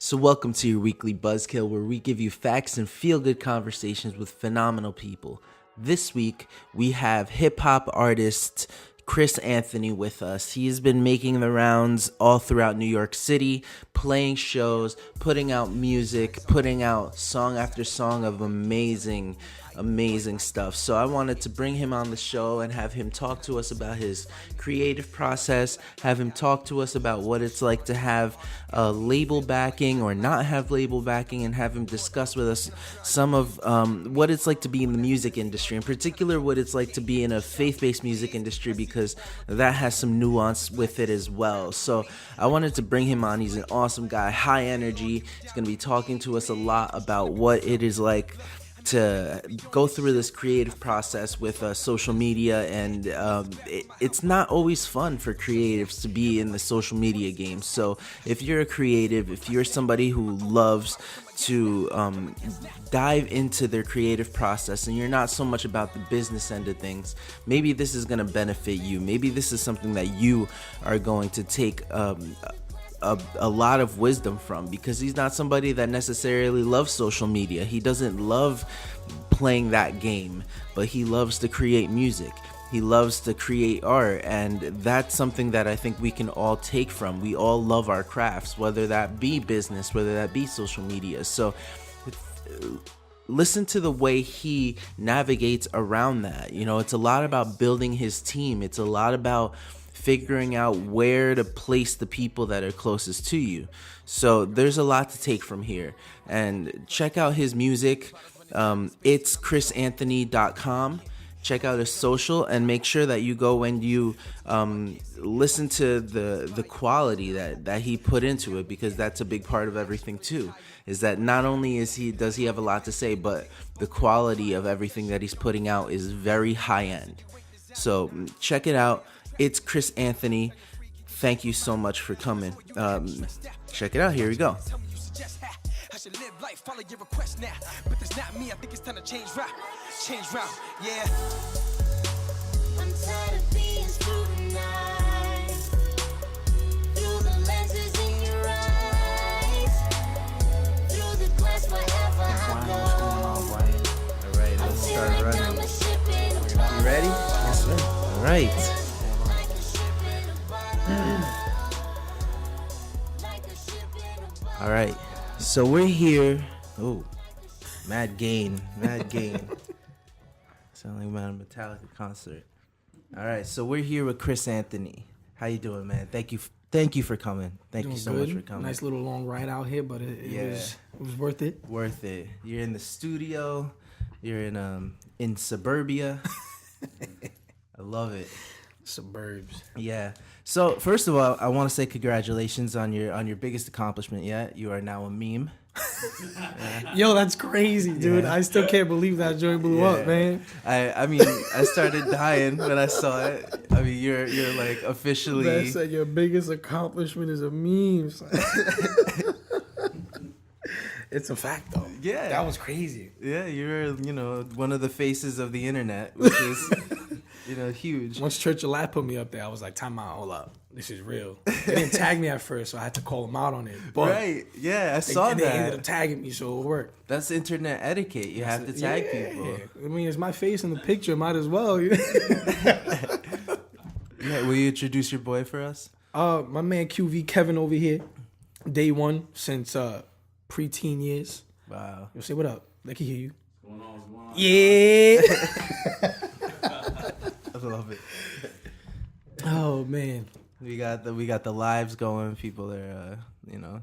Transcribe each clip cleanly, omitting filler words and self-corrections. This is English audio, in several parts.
So, welcome to your weekly Buzzkill, where we give you facts and feel good conversations with phenomenal people. This week, we have hip hop artist Chris Anthony with us. He has been making the rounds all throughout New York City, playing shows, putting out music, putting out song after song of amazing stuff. So I wanted to bring him on the show and have him talk to us about his creative process, have him talk to us about what it's like to have label backing or not have label backing, and have him discuss with us some of what it's like to be in the music industry, in particular what it's like to be in a faith-based music industry, because that has some nuance with it as well. So I wanted to bring him on. He's an awesome guy, high energy. He's going to be talking to us a lot about what it is like to go through this creative process with social media, and it's not always fun for creatives to be in the social media game. So if you're a creative, if you're somebody who loves to dive into their creative process and you're not so much about the business end of things, maybe this is going to benefit you. Maybe this is something that you are going to take a lot of wisdom from, because he's not somebody that necessarily loves social media. He doesn't love playing that game, but he loves to create music. He loves to create art, and that's something that I think we can all take from. We all love our crafts, whether that be business, whether that be social media. So listen to the way he navigates around that. You know, it's a lot about building his team. It's a lot about figuring out where to place the people that are closest to you. So there's a lot to take from here. And check out his music. It's chrisanthony.com. Check out his social, and make sure that you go and you listen to the quality that he put into it, because that's a big part of everything too. Is that not only does he have a lot to say, but the quality of everything that he's putting out is very high end. So check it out. It's Chris Anthony. Thank you so much for coming. Check it out. Here we go. I should live life, follow your request now. But that's not me, I think it's time to change route. Yeah. I'm tired of being scrutinized through the lenses in your eyes, through the glass wherever I go. All right, let's start running. You ready? Yes, sir. All right. All right, so we're here. Oh, mad gain. Sound like I'm at a Metallica concert. All right, so we're here with Chris Anthony. How you doing, man? Thank you for coming. Thank you so much for coming. Nice little long ride out here, but it was worth it. Worth it. You're in the studio. You're in suburbia. I love it. Suburbs. Yeah. So first of all, I want to say congratulations on your biggest accomplishment yet. You are now a meme. Yo, that's crazy, dude. Yeah. I still can't believe that joint blew up, man. I mean, I started dying when I saw it. I mean, you're like officially. That said, your biggest accomplishment is a meme. It's a fact, though. Yeah. That was crazy. Yeah, you're one of the faces of the internet, which is huge. Once Church of Life put me up there, I was like, time out, hold up. This is real. They didn't tag me at first, so I had to call them out on it. But right. Yeah, I saw they ended up that. tagging me, so it worked. That's internet etiquette. You have to tag people. I mean, it's my face in the picture. Might as well. Yeah, will you introduce your boy for us? My man QV Kevin over here. Day one since preteen years. Wow. Yo, say what up. They can hear you. What's going on? Yeah. I love it. Oh man. We got the lives going. People are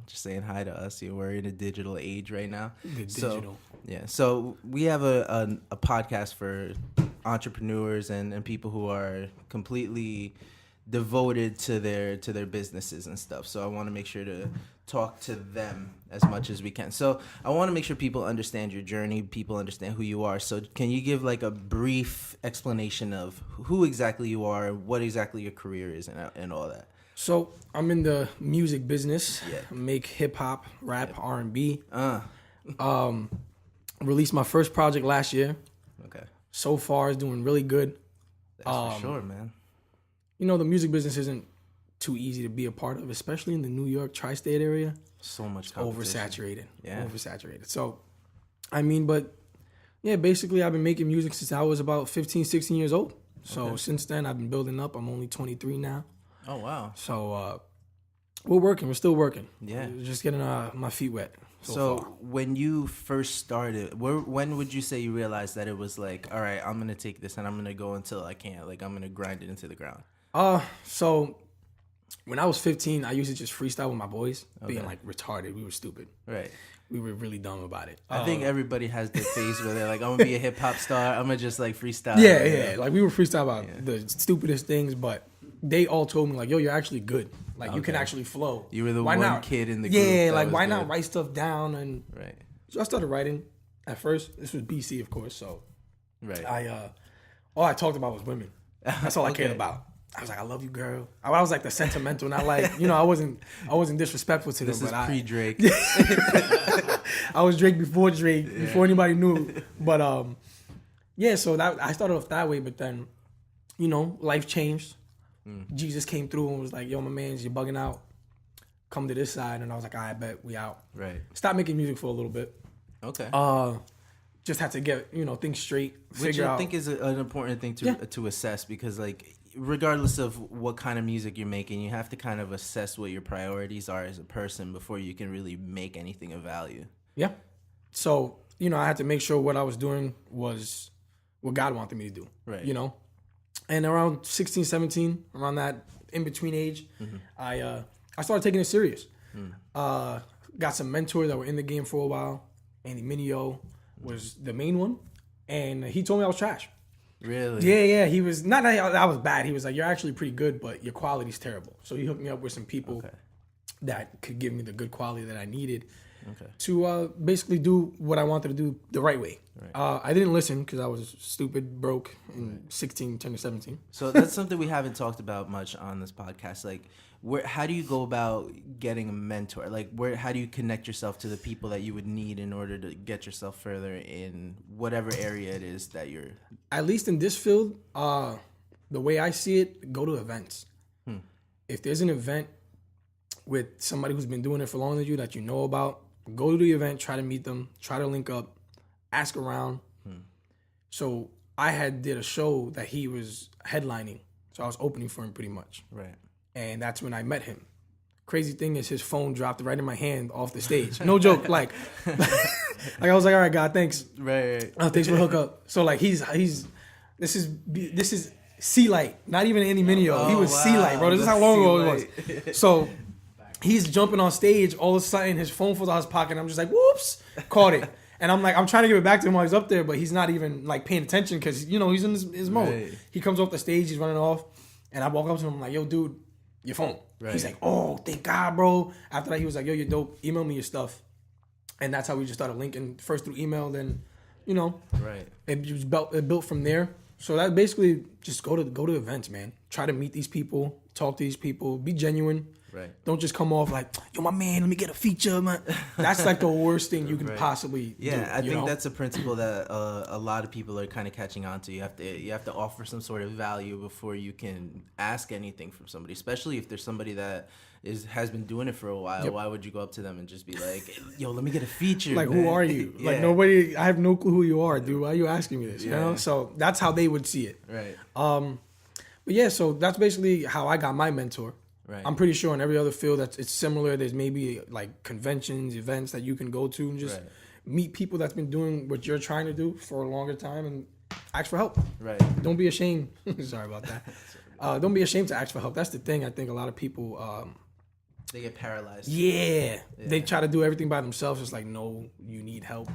just saying hi to us. We're in a digital age right now. Digital. So we have a podcast for entrepreneurs and people who are completely devoted to their businesses and stuff. So I want to make sure to talk to them as much as we can. So I want to make sure people understand your journey, people understand who you are. So can you give like a brief explanation of who exactly you are, what exactly your career is, and all that? So I'm in the music business. Yeah. I make hip hop, rap, R&B. Released my first project last year. Okay. So far, it's doing really good. That's for sure, man. The music business isn't too easy to be a part of, especially in the New York tri-state area. So much competition. Oversaturated. Yeah. Oversaturated. So, I mean, but yeah, basically I've been making music since I was about 15, 16 years old. So since then I've been building up. I'm only 23 now. Oh wow. So we're working. We're still working. Yeah. We're just getting my feet wet. So far. when you first started, when would you say you realized that it was like, all right, I'm gonna take this and I'm gonna go until I can't, like I'm gonna grind it into the ground? So when I was 15, I used to just freestyle with my boys, being like retarded. We were stupid. Right. We were really dumb about it. I think everybody has their phase where they're like, I'm gonna be a hip hop star. I'm gonna just like freestyle. Yeah. Like we were freestyle about the stupidest things, but they all told me like, yo, you're actually good. Like you can actually flow. You were the Why one not? kid in the group. Yeah, that like was why good. not write stuff down? And Right. so I started writing at first. This was BC, of course. So Right. all I talked about was women. That's all I cared about. I was like, I love you, girl. I was like the sentimental, not like, I wasn't disrespectful to them. This is but pre-Drake. I was Drake before before anybody knew. But yeah, so that I started off that way, but then, life changed. Jesus came through and was like, yo, my mans, you're bugging out. Come to this side. And I was like, I bet we out. Right. Stop making music for a little bit. Okay. Just had to get, things straight. Which Figure I out. think is an important thing to assess, because like regardless of what kind of music you're making, you have to kind of assess what your priorities are as a person before you can really make anything of value. Yeah. So, I had to make sure what I was doing was what God wanted me to do. Right. And around 16, 17, around that in-between age, I started taking it serious. Got some mentors that were in the game for a while. Andy Mineo was the main one. And he told me I was trash. Really? Yeah. He was, not that I was bad. He was like, you're actually pretty good, but your quality's terrible. So he hooked me up with some people that could give me the good quality that I needed to basically do what I wanted to do the right way. Right. I didn't listen because I was stupid, broke, in 16, turning 17. So that's something we haven't talked about much on this podcast. Like, how do you go about getting a mentor? Like, how do you connect yourself to the people that you would need in order to get yourself further in whatever area it is that you're... At least in this field, the way I see it, go to events. If there's an event with somebody who's been doing it for longer than you that you know about, go to the event, try to meet them, try to link up, ask around. So I did a show that he was headlining. So I was opening for him pretty much. Right. And that's when I met him. Crazy thing is his phone dropped right in my hand off the stage. No joke. Like I was like, all right, God, thanks. Right. Thanks for the hookup. So like this is C-Light, not even Andy Mineo. He was C-Light, bro. This is how long ago it was. So he's jumping on stage. All of a sudden, his phone falls out of his pocket. And I'm just like, whoops, caught it. And I'm like, I'm trying to give it back to him while he's up there, but he's not even like paying attention because he's in his mode. Right. He comes off the stage, he's running off, and I walk up to him. I'm like, yo, dude, your phone. Right. He's like, oh, thank God, bro. After that, he was like, yo, you're dope. Email me your stuff. And that's how we just started linking first through email, then, Right. it built from there. So that basically just go to events, man. Try to meet these people, talk to these people, be genuine. Right. Don't just come off like, yo, my man, let me get a feature, man. That's like the worst thing you can possibly do. I think that's a principle that a lot of people are kind of catching on to. You have to offer some sort of value before you can ask anything from somebody, especially if there's somebody that has been doing it for a while. Yep. Why would you go up to them and just be like, yo, let me get a feature? Like, man. who are you? Yeah. Like, nobody, I have no clue who you are, dude. Why are you asking me this? You know? So that's how they would see it. Right. But yeah, so that's basically how I got my mentor. Right. I'm pretty sure in every other field it's similar. There's maybe like conventions, events that you can go to and just meet people that's been doing what you're trying to do for a longer time and ask for help. Right. Don't be ashamed. Sorry about that. Don't be ashamed to ask for help. That's the thing. I think a lot of people... they get paralyzed. Yeah. They try to do everything by themselves. It's like, no, you need help.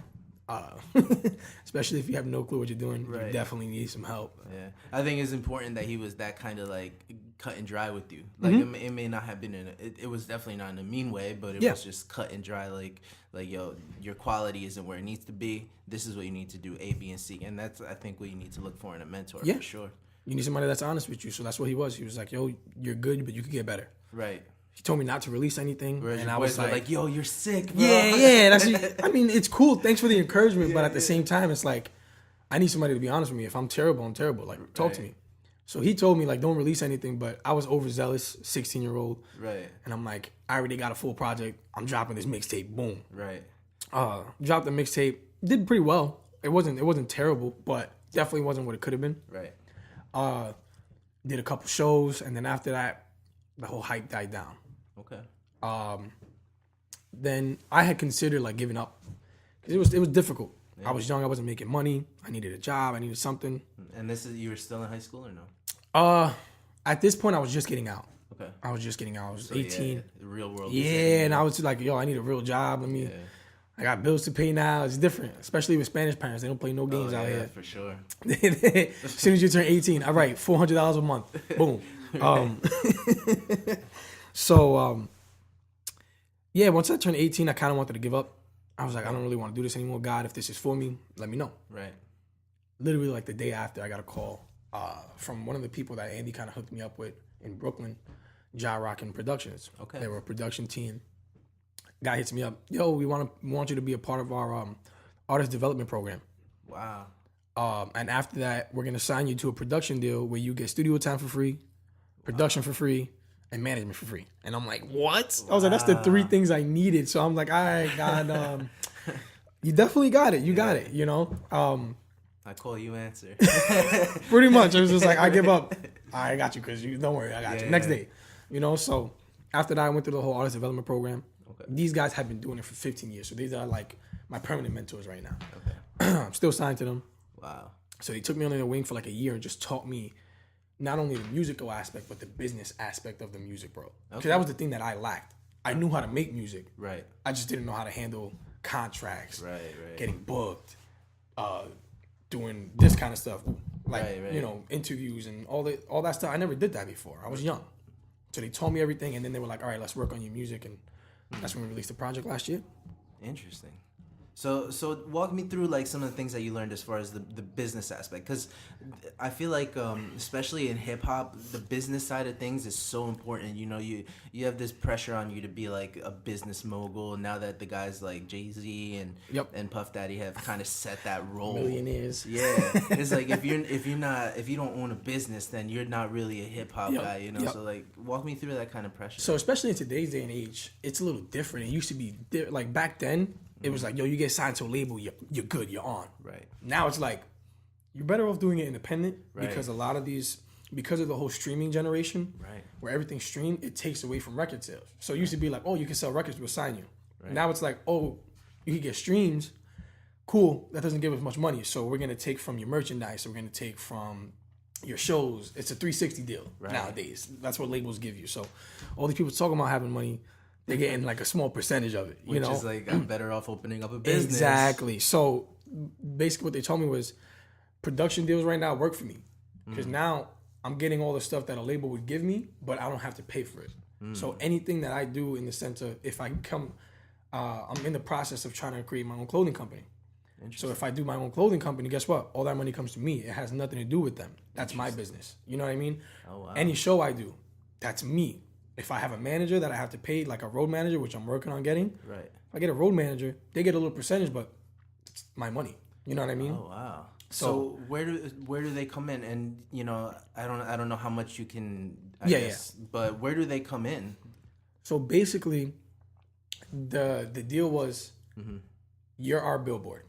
Especially if you have no clue what you're doing, you definitely need some help. Yeah, I think it's important that he was that kind of like cut and dry with you. Like it may not have been it was definitely not in a mean way, but it was just cut and dry. Like yo, your quality isn't where it needs to be. This is what you need to do, A, B, and C, and that's I think what you need to look for in a mentor for sure. You need somebody that's honest with you. So that's what he was. He was like, yo, you're good, but you could get better. Right. He told me not to release anything, Whereas and your I was boys were like, yo, you're sick, bro. Yeah. I mean, it's cool. Thanks for the encouragement, but at the same time, it's like, I need somebody to be honest with me. If I'm terrible, I'm terrible. Like, talk to me. So he told me like, don't release anything, but I was overzealous, 16-year-old. Right. And I'm like, I already got a full project. I'm dropping this mixtape. Boom. Right. Dropped the mixtape. Did pretty well. It wasn't terrible, but definitely wasn't what it could have been. Right. Did a couple shows, and then after that, the whole hype died down. Okay. Then I had considered like giving up. It was difficult. I was young. I wasn't making money. I needed a job. I needed something. And you were still in high school or no? At this point, I was just getting out. Okay. I was just getting out. I was So, 18. Yeah, the real world. Yeah, and I was like, yo, I need a real job. I got bills to pay now. It's different, especially with Spanish parents. They don't play no games out here. For sure. As soon as you turn 18, all right, $400 a month. Boom. Yeah, once I turned 18, I kind of wanted to give up. I was like, I don't really want to do this anymore. God, if this is for me, let me know. Right. Literally, like the day after, I got a call from one of the people that Andy kind of hooked me up with in Brooklyn, Ja Rockin' Productions. Okay. They were a production team. Guy hits me up. Yo, we want you to be a part of our artist development program. Wow. And after that, we're gonna sign you to a production deal where you get studio time for free, production for free, and management for free. And I'm like, what? I was like, that's the three things I needed. So I'm like, all right, God, you definitely got it. You got it. You know. I call you answer. Pretty much. It was just like, I give up. I got you, Chris. You don't worry, I got you. Next day. You know. So after that, I went through the whole artist development program. Okay. These guys have been doing it for 15 years. So these are like my permanent mentors right now. Okay. I'm still signed to them. Wow. So they took me under their wing for like a year and just taught me not only the musical aspect, but the business aspect of the music, bro. Because that was the thing that I lacked. I knew how to make music. Right. I just didn't know how to handle contracts. Right. Getting booked. Doing this kind of stuff. Like, Right. you know, interviews and all that stuff. I never did that before. I was young. So they told me everything, and then they were like, all right, let's work on your music. And that's when we released the project last year. Interesting. So walk me through like some of the things that you learned as far as the business aspect, because I feel like especially in hip hop, the business side of things is so important. You know, you have this pressure on you to be like a business mogul. Now that the guys like Jay-Z and Puff Daddy have kind of set that role, Millionaires. Yeah, it's like if you don't own a business, then you're not really a hip hop guy. You know, so like walk me through that kind of pressure. So especially in today's day and age, it's a little different. It used to be like back then. It was like, yo, you get signed to a label, you're good, you're on. Right. Now it's like, you're better off doing it independent Right. because a lot of these, because of the whole streaming generation, Right. where everything's streamed, it takes away from record sales. So it used to be like, oh, you can sell records, we'll sign you. Right. Now it's like, oh, you can get streams, cool, that doesn't give us much money. So we're going to take from your merchandise, we're going to take from your shows. It's a 360 deal nowadays. That's what labels give you. So all these people talking about having money, they're getting like a small percentage of it, you know? Which is like, I'm better off opening up a business. Exactly. So basically what they told me was production deals right now work for me. Because now I'm getting all the stuff that a label would give me, but I don't have to pay for it. So anything that I do in the sense of if I come, I'm in the process of trying to create my own clothing company. So if I do my own clothing company, guess what? All that money comes to me. It has nothing to do with them. That's my business. You know what I mean? Oh, wow. Any show I do, that's me. If I have a manager that I have to pay, like a road manager, which I'm working on getting, Right. if I get a road manager, they get a little percentage, but it's my money. You know what I mean? Oh wow. So where do they come in? And you know, I don't know how much you can. I guess, but where do they come in? So basically, the deal was, you're our billboard.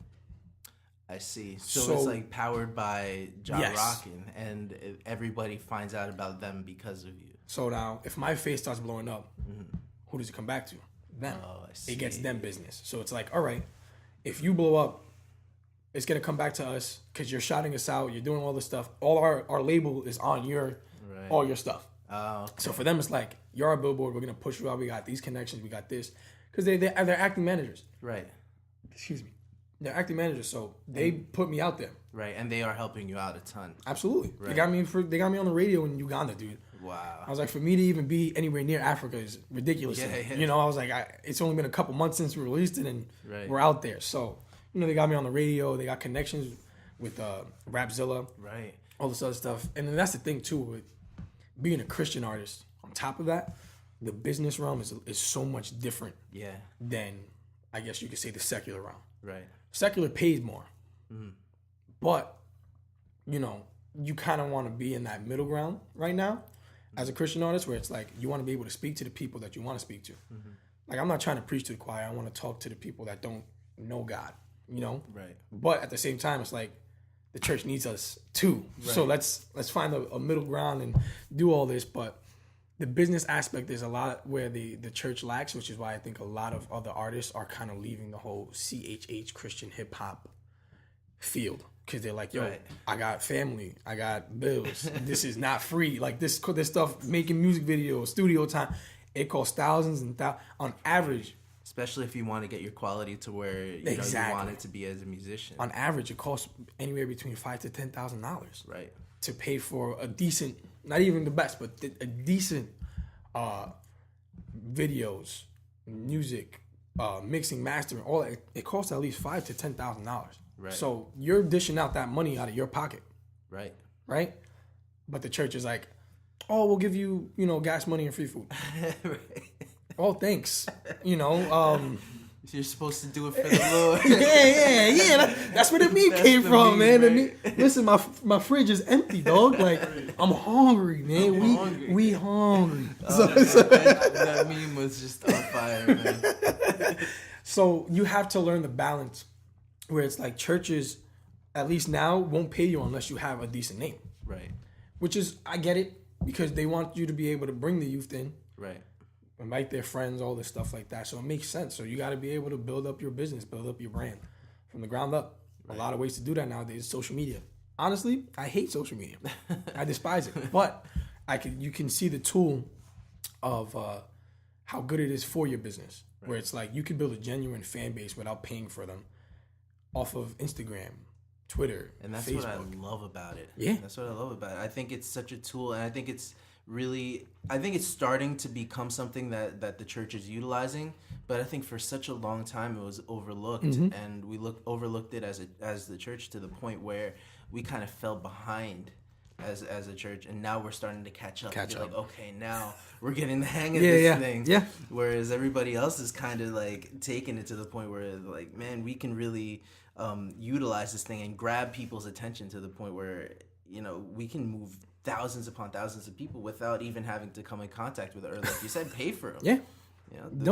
I see. So it's like powered by Ja Yes. Rockin', and everybody finds out about them because of you. So now, if my face starts blowing up, who does it come back to? Them. Oh, I see. It gets them business. So it's like, all right, if you blow up, it's gonna come back to us because you're shouting us out. You're doing all this stuff. All our label is on all your stuff. Oh, okay. So for them, it's like, you're our billboard. We're gonna push you out. We got these connections. We got this because they're acting managers. Right. Excuse me. They're acting managers, so they put me out there. Right, and they are helping you out a ton. Absolutely. Right. They got me on the radio in Uganda, dude. Wow. I was like, for me to even be anywhere near Africa is ridiculous. Yeah. You know, I was like, it's only been a couple months since we released it, and Right. we're out there. So, you know, they got me on the radio. They got connections with Rapzilla, Right. all this other stuff. And then that's the thing, too, with being a Christian artist. On top of that, the business realm is so much different Yeah. than, I guess you could say, the secular realm. Right. Secular pays more. But, you know, you kind of want to be in that middle ground right now as a Christian artist, where it's like you want to be able to speak to the people that you want to speak to. Like, I'm not trying to preach to the choir. I want to talk to the people that don't know God, you know? Right. But at the same time, it's like the church needs us too. So let's find a middle ground and do all this. But the business aspect is a lot where the church lacks, which is why I think a lot of other artists are kind of leaving the whole CHH Christian hip hop field. Because they're like, yo, Right. I got family, I got bills. This is not free. Like this stuff, making music videos, studio time, it costs thousands and on average. Especially if you want to get your quality to where you want it to be as a musician. On average, it costs anywhere between $5,000 to $10,000. Right. To pay for a decent, not even the best, but a decent videos, music, mixing, mastering, all that. It costs at least $5,000 to $10,000. Right. So you're dishing out that money out of your pocket, Right. right? But the church is like, oh, we'll give you, gas money and free food. Right. Oh, thanks. You're supposed to do it for the Lord. yeah. That's where the meat came the from, meat, man. The right? meat, listen, my fridge is empty, dog. Like, I'm hungry, man. We hungry. That meme was just on fire, man. So you have to learn the balance where it's like churches, at least now, won't pay you unless you have a decent name. Right. Which is, I get it, because they want you to be able to bring the youth in, Right. invite their friends, all this stuff like that. So it makes sense. So you got to be able to build up your business, build up your brand from the ground up. Right. A lot of ways to do that nowadays is social media. Honestly, I hate social media. I despise it. But you can see the tool of how good it is for your business. Right. Where it's like you can build a genuine fan base without paying for them off of Instagram, Twitter, and that's Facebook. what I love about it. Yeah. That's what I love about it. I think it's such a tool, and I think it's starting to become something that the church is utilizing, but I think for such a long time it was overlooked, and we overlooked it as the church to the point where we kind of fell behind as a church, and now we're starting to catch up. Like, okay, now we're getting the hang of this thing. Yeah. Whereas everybody else is kind of like taking it to the point where like, man, we can really utilize this thing and grab people's attention to the point where we can move thousands upon thousands of people without even having to come in contact with it, or like you said, pay for them. Yeah.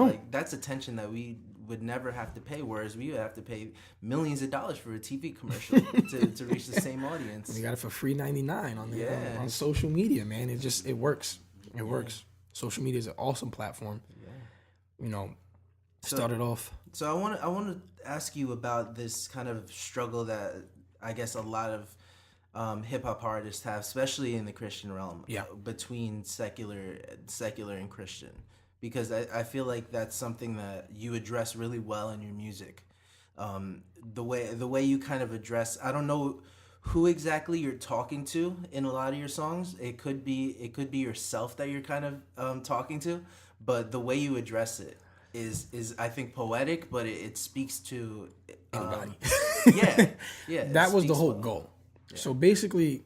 Like, that's attention that we would never have to pay, whereas we would have to pay millions of dollars for a TV commercial to reach the same audience. You got it for free $99 on social media, man. It works. It works. Social media is an awesome platform. Yeah. Started off. So I want to ask you about this kind of struggle that I guess a lot of hip hop artists have, especially in the Christian realm, between secular and Christian, because I feel like that's something that you address really well in your music. The way you kind of address, I don't know who exactly you're talking to in a lot of your songs. It could be yourself that you're kind of talking to, but the way you address it is I think poetic, but it speaks to anybody. Yeah. That was the whole goal. Yeah. So basically,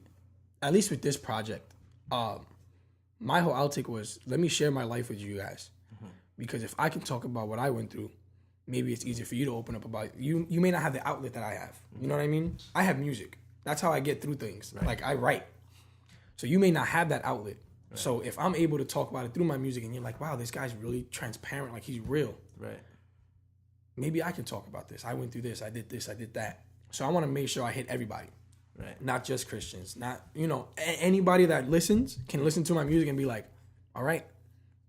at least with this project, my whole outtake was, let me share my life with you guys. Because if I can talk about what I went through, maybe it's easier for you to open up about you. You may not have the outlet that I have. You know what I mean? I have music. That's how I get through things. Right. Like, I write. So you may not have that outlet. Right. So if I'm able to talk about it through my music and you're like, wow, this guy's really transparent, like he's real. Right. Maybe I can talk about this. I went through this, I did that. So I want to make sure I hit everybody. Right. Not just Christians. Not, anybody that listens can listen to my music and be like, all right,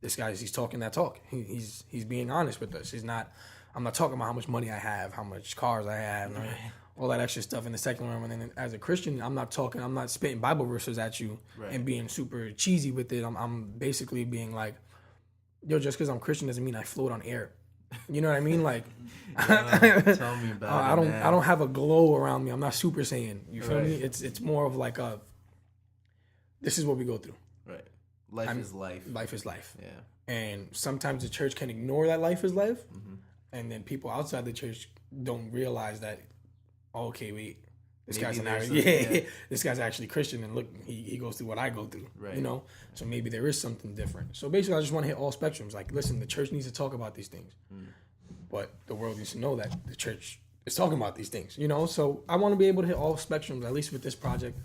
this guy's talking that talk. He's being honest with us. I'm not talking about how much money I have, how much cars I have, right, all that extra stuff in the secular realm. And then as a Christian, I'm not spitting Bible verses at you and being super cheesy with it. I'm basically being like, yo, just because I'm Christian doesn't mean I float on air. You know what I mean? Like, tell me about it. I don't have a glow around me. I'm not Super Saiyan. You feel me? It's more of like this is what we go through. Right. Life is life. Life is life. Yeah. And sometimes the church can ignore that life is life, and then people outside the church don't realize that. Oh, okay, wait, this guy's this guy's actually Christian, and look, he goes through what I go through. Right. So maybe there is something different. So basically, I just want to hit all spectrums. Like, listen, the church needs to talk about these things, but the world needs to know that the church is talking about these things. So I want to be able to hit all spectrums, at least with this project.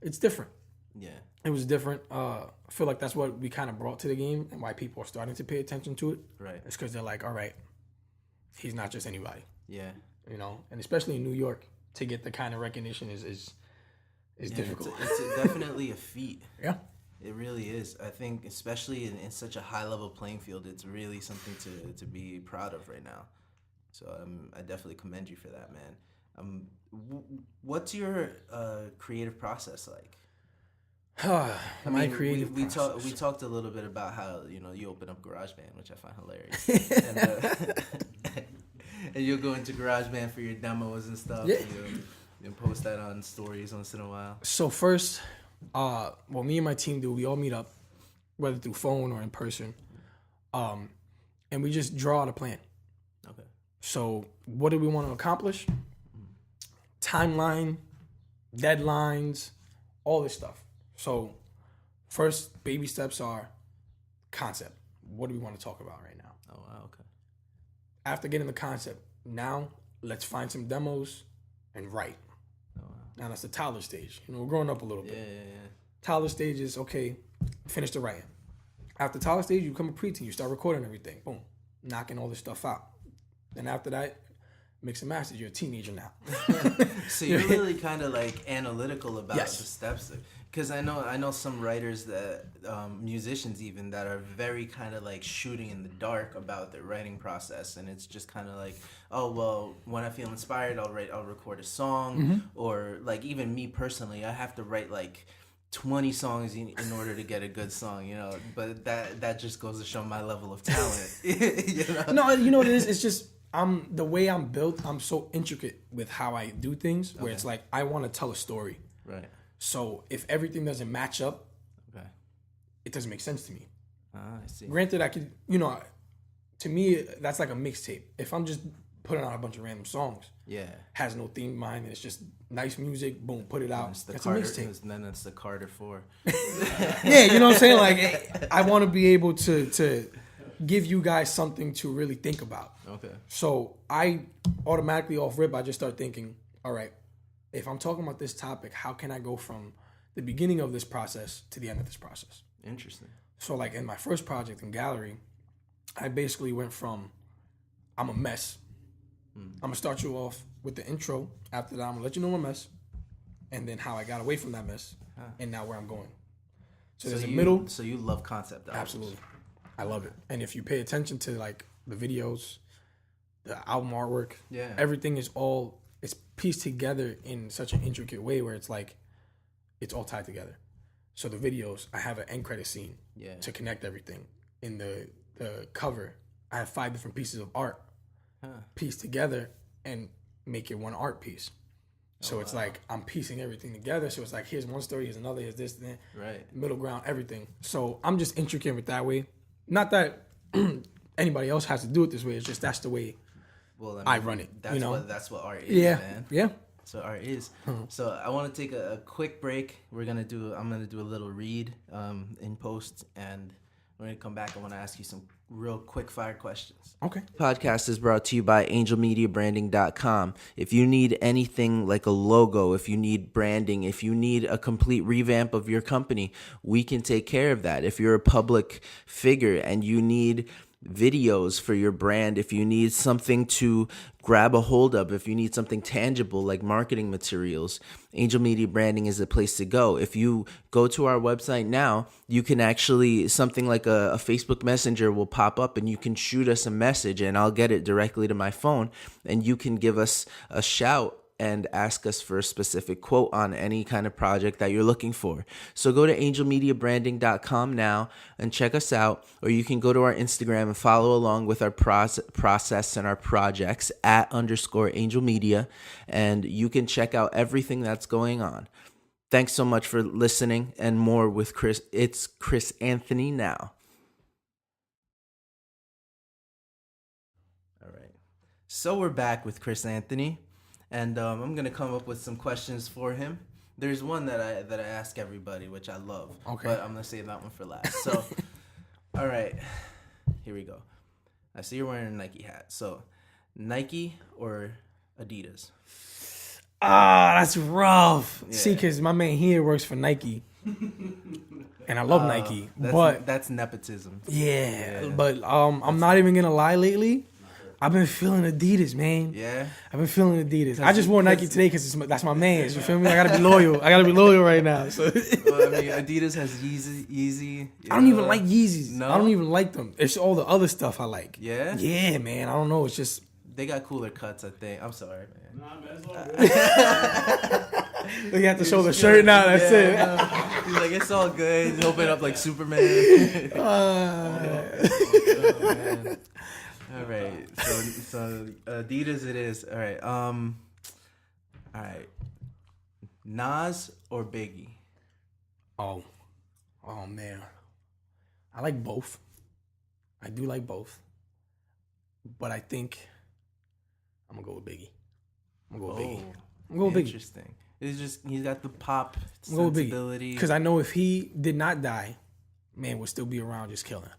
it's different. Yeah. It was different. I feel like that's what we kind of brought to the game and why people are starting to pay attention to it. Right. It's because they're like, all right, he's not just anybody, Yeah. you know. And especially in New York, to get the kind of recognition is Yeah, difficult. It's definitely a feat. Yeah. It really is. I think, especially in such a high level playing field, it's really something to be proud of right now. So I definitely commend you for that, man. What's your creative process like? Creative we process. talked a little bit about how you open up GarageBand, which I find hilarious, and you'll go into GarageBand for your demos and stuff. Yeah. And you'll post that on stories once in a while. So first, what me and my team do, we all meet up, whether through phone or in person, and we just draw out a plan. Okay. So what do we want to accomplish? Timeline, deadlines, all this stuff. So first baby steps are concept. What do we want to talk about right now? Oh wow. Okay. After getting the concept, now let's find some demos and write. Oh wow. Now that's the toddler stage. We're growing up a little bit. Yeah. Toddler stage is okay, finish the writing. After toddler stage, you become a preteen. You start recording everything. Boom. Knocking all this stuff out. Then after that, mix and master. You're a teenager now. So you're really kind of like analytical about Yes. the steps, because I know some writers that musicians even that are very kind of like shooting in the dark about their writing process, and it's just kind of like, oh well, when I feel inspired, I'll record a song, or like even me personally, I have to write like 20 songs in order to get a good song, but that just goes to show my level of talent. No, you know what it is? It's just the way I'm built, I'm so intricate with how I do things where it's like I want to tell a story. Right. So if everything doesn't match up, Okay. it doesn't make sense to me. I see. Granted, I could, to me, that's like a mixtape. If I'm just putting out a bunch of random songs, Yeah. has no theme in mind, and it's just nice music, boom, put it out. It's the That's Carter, a mixtape. and then it's the Carter 4. Yeah, you know what I'm saying? Like, I want to be able to give you guys something to really think about. Okay. So I automatically off rip, I just start thinking, all right, if I'm talking about this topic, how can I go from the beginning of this process to the end of this process? Interesting. So like in my first project in Gallery, I basically went from I'm a mess. I'm gonna start you off with the intro. After that, I'm gonna let you know I'm a mess, and then how I got away from that mess, and now where I'm going. So there's a middle. So you love concept albums. Absolutely, I love it. And if you pay attention to like the videos, the album artwork, Yeah. everything is it's pieced together in such an intricate way where it's like it's all tied together. So the videos, I have an end credit scene to connect everything. In the cover, I have 5 different pieces of art pieced together and make it one art piece. So it's like I'm piecing everything together. So it's like here's one story, here's another, here's this, then Right. middle ground, everything. So I'm just intricate with that way. Not that anybody else has to do it this way. It's just that's the way Well, I run it. That's what art is, Yeah, man. yeah. That's what art is. So I want to take a quick break. I'm gonna do a little read in post, and we're gonna come back. I want to ask you some real quick fire questions. Okay. Podcast is brought to you by angelmediabranding.com. If you need anything like a logo, if you need branding, if you need a complete revamp of your company, we can take care of that. If you're a public figure and you need videos for your brand, if you need something to grab a hold of, if you need something tangible like marketing materials, Angel Media Branding is the place to go. If you go to our website now, you can actually, something like a Facebook Messenger will pop up and you can shoot us a message and I'll get it directly to my phone and you can give us a shout and ask us for a specific quote on any kind of project that you're looking for. So go to angelmediabranding.com now and check us out, or you can go to our Instagram and follow along with our process and our projects @_angelmedia, and you can check out everything that's going on. Thanks so much for listening, and more with Chris. It's Chris Anthony now. All right. So we're back with Chris Anthony. And I'm gonna come up with some questions for him. There's one that I ask everybody, which I love. Okay. But I'm gonna save that one for last. So, all right, here we go. I see you're wearing a Nike hat. So, Nike or Adidas? That's rough. See, because my man here works for Nike. And I love Nike. But That's nepotism. yeah, but I'm not even gonna lie. Lately, I've been feeling Adidas, man. Yeah? I've been feeling Adidas. I just wore Nike today because that's my man's. You feel me? I gotta be loyal. Right now. So Well, I mean, Adidas has Yeezy. I don't even like Yeezys. No? I don't even like them. It's all the other stuff I like. Yeah? Yeah, man. I don't know. It's just They got cooler cuts, I think. I'm sorry, man. Nah, man, it's all good. you have to show the shirt now. That's it. He's like, it's all good. He's open up like Superman. Oh, man. All right. So Adidas it is. All right. All right. Nas or Biggie? Oh man. I like both. I do like both. But I think I'm gonna go with Biggie. I'm gonna go with Biggie. I'm gonna go with Biggie. Interesting. It's just he's got the pop I'm gonna go with sensibility. Because I know if he did not die, man would still be around just killing.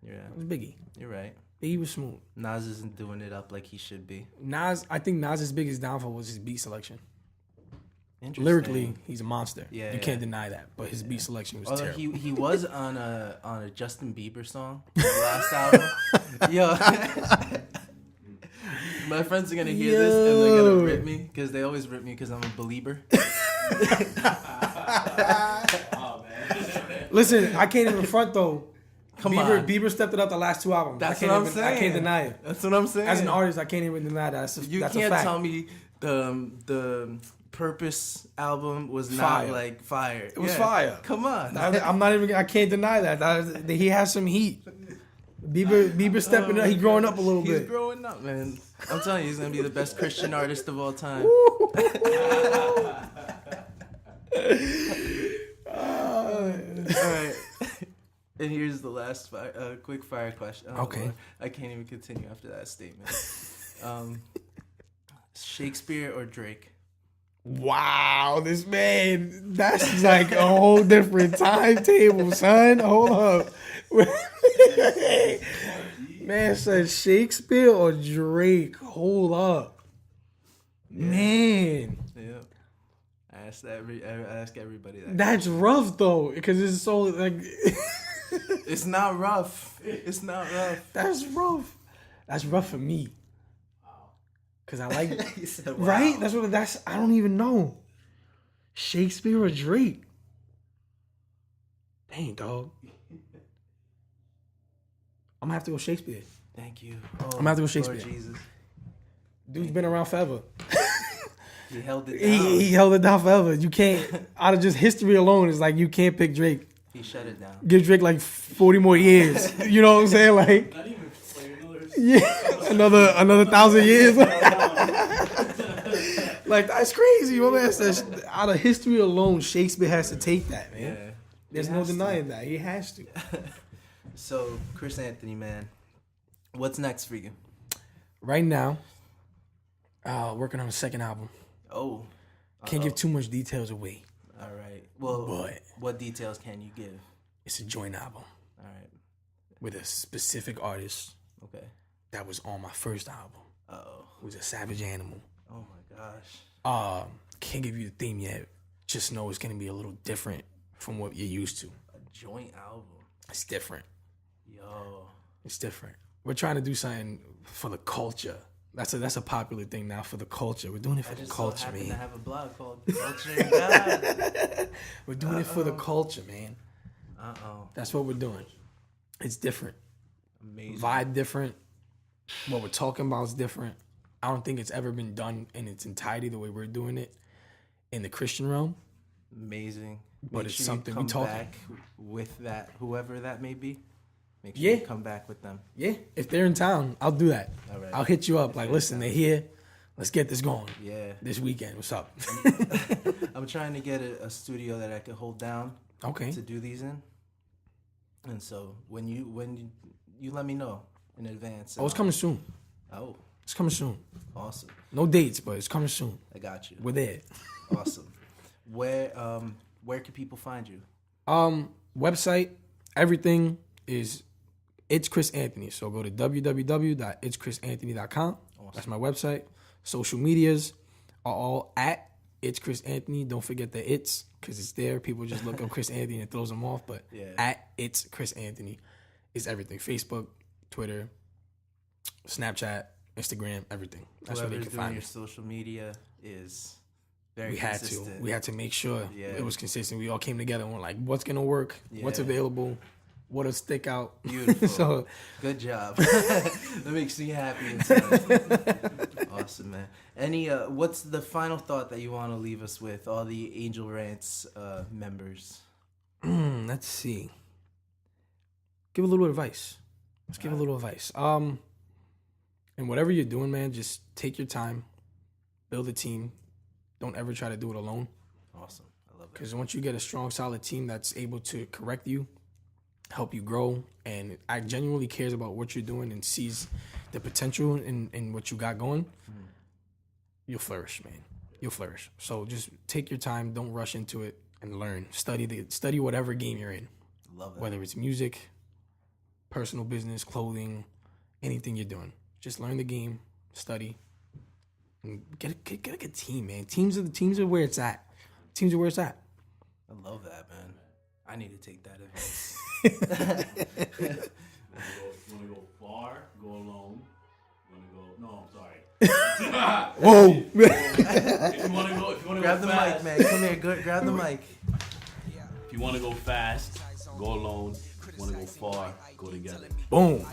Yeah, It was Biggie. you're right. Biggie was smooth. Nas isn't doing it up like he should be. I think Nas's biggest downfall was his beat selection. Interesting. Lyrically, he's a monster. Yeah, you can't deny that. But his beat selection was Although terrible. he was on a Justin Bieber song, the last album. Yo, my friends are gonna hear this and they're gonna rip me because they always rip me because I'm a believer. Listen, I can't even front though. Come on. Bieber stepped it up the last 2 albums. That's I what can't I'm even, saying. I can't deny it. That's what I'm saying. As an artist, I can't even deny that. You that's can't a fact. tell me the Purpose album was not Fire. like fire. It was fire. Come on. I'm not even. I can't deny that. He has some heat. Bieber stepping up. He growing up a little He's bit. growing up, man. I'm telling you, he's gonna be the best Christian artist of all time. All right. And here's the last quick fire question. Oh, Okay. Lord. I can't even continue after that statement. Shakespeare or Drake? Wow, this man. That's like a whole different timetable, son. Hold up. Man said Shakespeare or Drake. Hold up. Man. Yeah. I ask everybody that. That's rough though, because it's so like It's not rough. It's not rough. that's rough. That's rough for me. Cause I like He said, wow. right. That's I don't even know. Shakespeare or Drake? Dang dog. I'm gonna have to go Shakespeare. Thank you. Oh, gonna have to go Lord Shakespeare. Jesus. Dude's been around forever. He held it down. He held it down forever. You can't out of just history alone. It's like you can't pick Drake. He shut it down. Give Drake like 40 more years. You know what I'm saying? Like Not even like another. yeah, another 1,000 years. Like that's crazy. My man says out of history alone, Shakespeare has to take that, man. Yeah. There's He no has to. denying that. He has to. So, Chris Anthony, man, what's next for you? Right now, working on a second album. Oh, Can't give too much details away. all right. Well, But- what details can you give? It's a joint album All right. with a specific artist Okay. that was on my first album. Uh-oh. Who's a Savage Animal. Oh, my gosh. Can't give you the theme yet. Just know it's gonna be a little different from what you're used to. A joint album. It's different. Yo. It's different. We're trying to do something for the culture. That's a popular thing now for the culture. We're doing it for I the just so culture, happen to man. have a blog called Culture and God. We're doing it for the culture, man. Uh-oh. That's what we're doing. It's different. Amazing. Vibe different. What we're talking about is different. I don't think it's ever been done in its entirety the way we're doing it in the Christian realm. Amazing. But Make it's sure you something we come talking. back with that, whoever that may be. Make sure Yeah. you come back with them. Yeah, if they're in town, I'll do that. All right. I'll hit you up. Like, listen, they're here. Let's get this going. Yeah. This weekend. What's up? I'm trying to get a studio that I could hold down Okay. to do these in. And so when you let me know in advance. Oh, it's coming soon. Oh, It's coming soon. awesome. No dates, but it's coming soon. I got you. We're there. Awesome. Where can people find you? Website, everything is It's Chris Anthony. So go to www.itschrisanthony.com. That's my website. Social medias, are all at It's Chris Anthony. Don't forget the it's, because it's there. People just look up Chris Anthony and it throws them off. But at It's Chris Anthony is everything. Facebook, Twitter, Snapchat, Instagram, everything. That's where they Whoever's can doing find your me. social media is very We had consistent. to. We had to make sure Yeah. it was consistent. We all came together and we're like, what's going to work? What's Yeah. available? What'll stick out? Beautiful. So Good job. That makes me happy inside. Awesome, man. What's the final thought that you want to leave us with, all the Angel Rants members? let's see. Give a little advice. Let's give a little advice. And whatever you're doing, man, just take your time, build a team. Don't ever try to do it alone. Awesome. I love that. Because once you get a strong, solid team that's able to correct you, help you grow, and genuinely cares about what you're doing and sees the potential in what you got going, you'll flourish, man. You'll flourish. So just take your time. Don't rush into it and learn. Study whatever game you're in, Love that. whether it's music, personal business, clothing, anything you're doing. Just learn the game, study, and get a good team, man. Teams are where it's at. Teams are where it's at. I love that, man. I need to take that advice. You want to go far, go alone. You want to go? No, I'm sorry. Whoa! If you want to go, Grab the fast, mic, man. Come here. Grab the mic. If you want to go fast, go alone. If you want to go far, go together. Boom.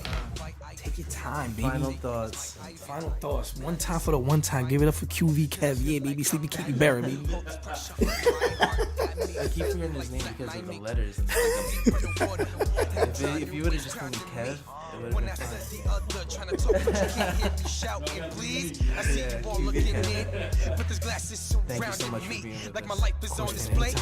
Take your time, baby. Final thoughts. Final thoughts. One time for the one time. Give it up for QV Kev. Yeah, baby. Sleepy Keepy Barra, baby. I keep forgetting his name because of the letters. If you would have just called me Kev, it would have been fine. Thank you so much for being with Like my us. life is on display,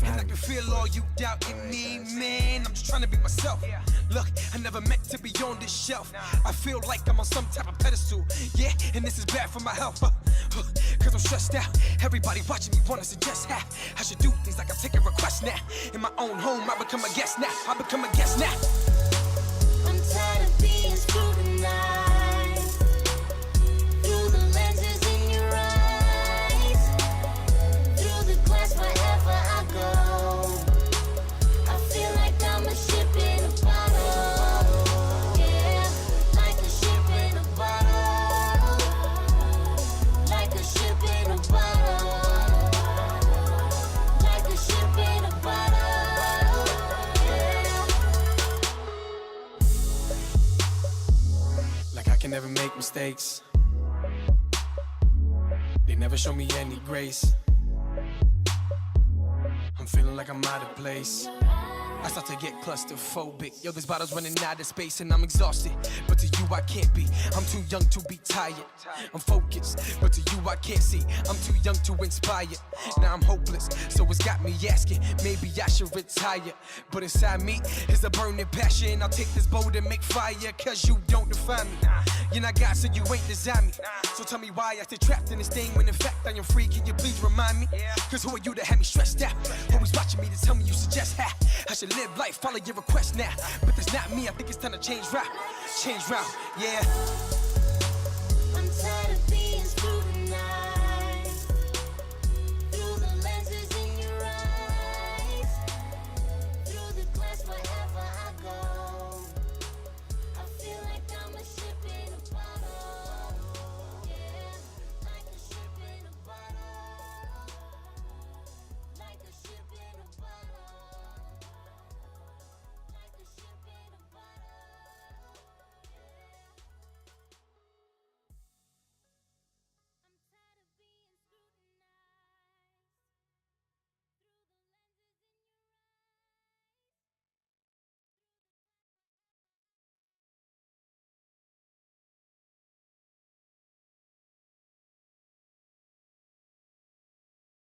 and I can feel all you doubt in me, man. I'm just trying to be myself. Look, I never meant to be on this shelf. I feel like I'm on some type of pedestal, yeah, and this is bad for my health. Cause I'm stressed out. Everybody watching me wanna suggest how I should do things like I'm taking requests now. In my own home, I become a guest now. I'm tired of being scrutinized through the lenses in your eyes, through the glass wherever I go. I feel like I'm a ship in a bottle, yeah, like a ship in a bottle, like a ship in a bottle, like a ship in a bottle, yeah. Like I can never make mistakes. They never show me any grace. I'm feeling like I'm out of place. I start to get claustrophobic. Yo, this bottle's running out of space and I'm exhausted. But to you, I can't be. I'm too young to be tired. I'm focused, but to you, I can't see. I'm too young to inspire. Now I'm hopeless, so it's got me asking. Maybe I should retire. But inside me is a burning passion. I'll take this boat and make fire. Cause you don't define me. You're not God, so you ain't design me. So tell me why I stay trapped in this thing when in fact I am free. Can you please remind me? Cause who are you to have me stressed out? Always watching me to tell me you suggest how I should live life, follow your request now. But that's not me, I think it's time to change route. Yeah.